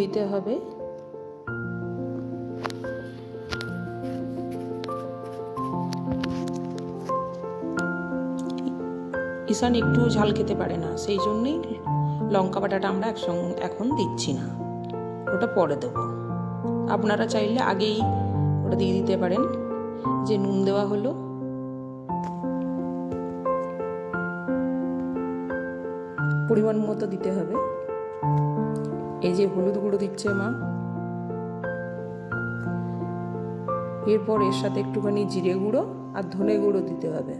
দিতে হবে। ঈশান একটু ঝাল খেতে পারে না, সেই জন্যই লঙ্কা বাটাটা আমরা একসঙ্গে এখন দিচ্ছি না, ওটা পরে দেবো। আপনারা চাইলে আগেই ওটা দিয়ে দিতে পারেন। যে নুন দেওয়া হলো, পরিমাণ মতো দিতে হবে। এই যে হলুদ গুঁড়ো দিচ্ছে মা, এরপর এর সাথে একটুখানি জিরে গুঁড়ো আর ধনে গুঁড়ো দিতে হবে।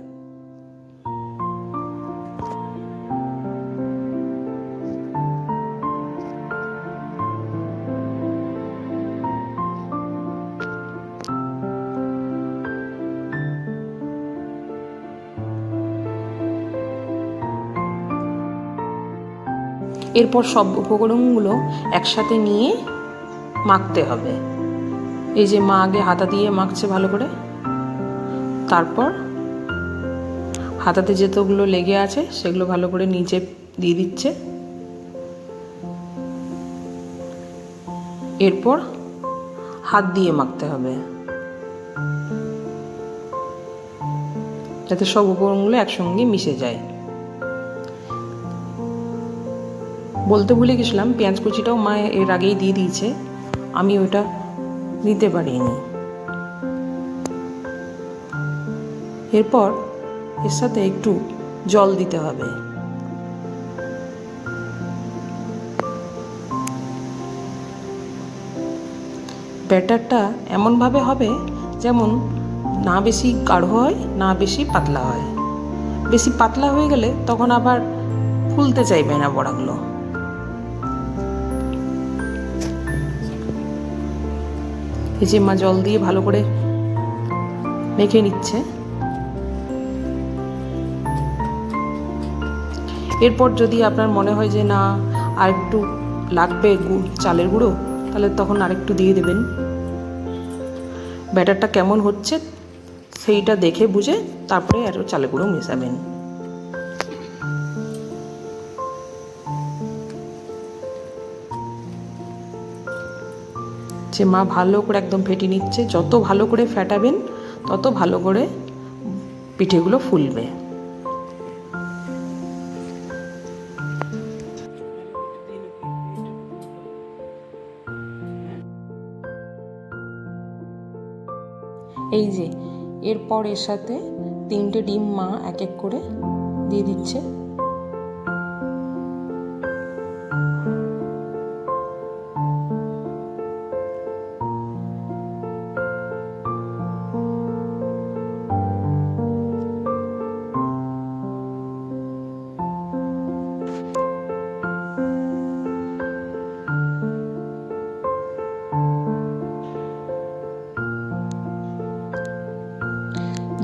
এরপর সব উপকরণগুলো একসাথে নিয়ে মাখতে হবে। এই যে মা আগে হাতা দিয়ে মাখছে ভালো করে, তারপর হাতাতে যেতগুলো লেগে আছে সেগুলো ভালো করে নিচে দিয়ে দিচ্ছে। এরপর হাত দিয়ে মাখতে হবে যাতে সব উপকরণগুলো একসঙ্গে মিশে যায়। বলতে ভুলে গেছিলাম, পেঁয়াজ কুচিটাও মা এর আগেই দিয়ে দিয়েছে, আমি ওটা দিতে পারিনি। এরপর এর সাথে একটু জল দিতে হবে। ব্যাটারটা এমনভাবে হবে যেমন না বেশি গাঢ় হয় না বেশি পাতলা হয়। বেশি পাতলা হয়ে গেলে তখন আবার ফুলতে চাইবে না বড়াগুলো। এই যে মা জল দিয়ে ভালো করে মেখে নিচ্ছে। এরপর যদি আপনার মনে হয় যে না আর একটু লাগবে চালের গুঁড়ো, তাহলে তখন আরেকটু দিয়ে দেবেন। ব্যাটারটা কেমন হচ্ছে সেইটা দেখে বুঝে তারপরে আরও চালের গুঁড়ো মেশাবেন। যে মা ভালো করে একদম ফেটে নিচ্ছে। যত ভালো করে ফেটাবেন তত ভালো করে পিঠেগুলো ফুলবে। এই যে এরপর এর সাথে 3টে ডিম মা এক এক করে দিয়ে দিচ্ছে।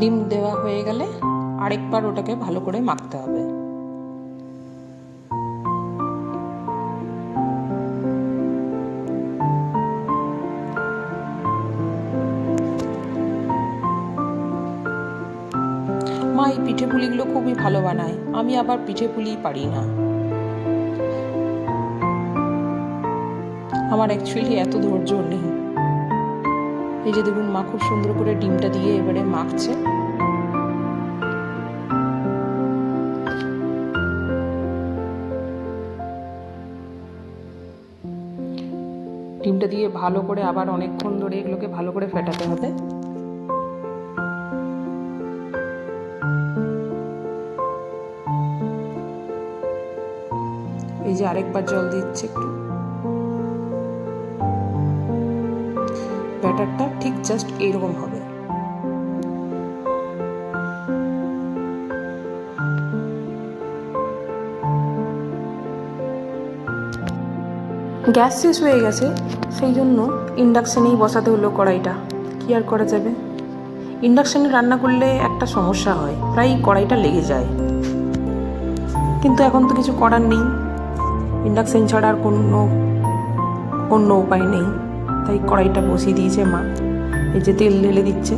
ডিম দেওয়া হয়ে গেলে আরেকবার ওটাকে ভালো করে মাখতে হবে। মা এই পিঠে পুলিগুলো খুবই ভালো বানায়, আমি আবার পিঠে পুলি পারি না। আমার অ্যাকচুয়ালি এত ধৈর্য নেই। এই যে দেখুন মা খুব সুন্দর করে ডিমটা দিয়ে এবারে মাখছে। ডিমটা দিয়ে ভালো করে আবার অনেকক্ষণ ধরে এগুলোকে ভালো করে ফেটাতে হবে। এই যে আরেকবার জল দিচ্ছে একটু। ব্যাটারটা ঠিক জাস্ট এইরকম হবে। গ্যাস শেষ হয়ে গেছে, সেই জন্য ইন্ডাকশানেই বসাতে হলো কড়াইটা। কি আর করা যাবে, ইন্ডাকশানে রান্না করলে একটা সমস্যা হয়, প্রায় কড়াইটা লেগে যায়। কিন্তু এখন তো কিছু করার নেই, ইন্ডাকশান ছাড়া আর অন্য উপায় নেই। তাই কড়াইটা বসিয়ে দিয়েছে মা। এই যে তেল ঢেলে দিচ্ছে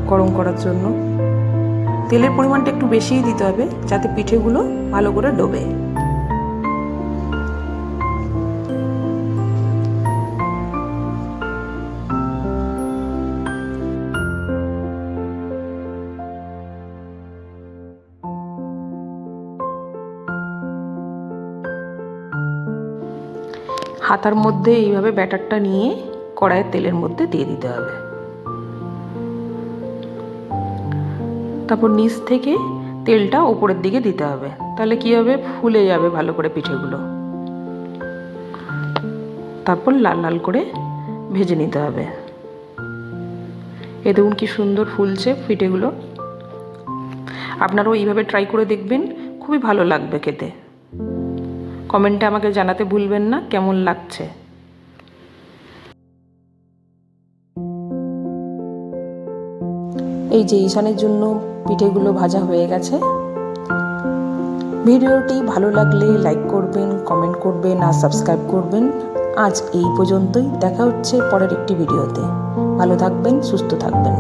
গরম করার জন্য। তেলের পরিমাণটা একটু বেশিই দিতে হবে যাতে পিঠেগুলো ভালো করে ডোবে। হাতার মধ্যে এইভাবে ব্যাটারটা নিয়ে কড়াইয়ের তেলের মধ্যে দিয়ে দিতে হবে। তারপর নিচ থেকে তেলটা ওপরের দিকে দিতে হবে, তাহলে কি হবে, ফুলে যাবে ভালো করে পিঠেগুলো। তারপর লাল লাল করে ভেজে নিতে হবে। এ দেখুন কি সুন্দর ফুলছে পিঠেগুলো। আপনারাও এইভাবে ট্রাই করে দেখবেন, খুবই ভালো লাগবে খেতে। কমেন্টে আমাকে জানাতে ভুলবেন না কেমন লাগছে। এই যে ঈশানের জন্য পিঠেগুলো ভাজা হয়ে গেছে। ভিডিওটি ভালো লাগলে লাইক করবেন, কমেন্ট করবেন আর সাবস্ক্রাইব করবেন। আজ এই পর্যন্তই, দেখা হচ্ছে পরের একটি ভিডিওতে। ভালো থাকবেন, সুস্থ থাকবেন।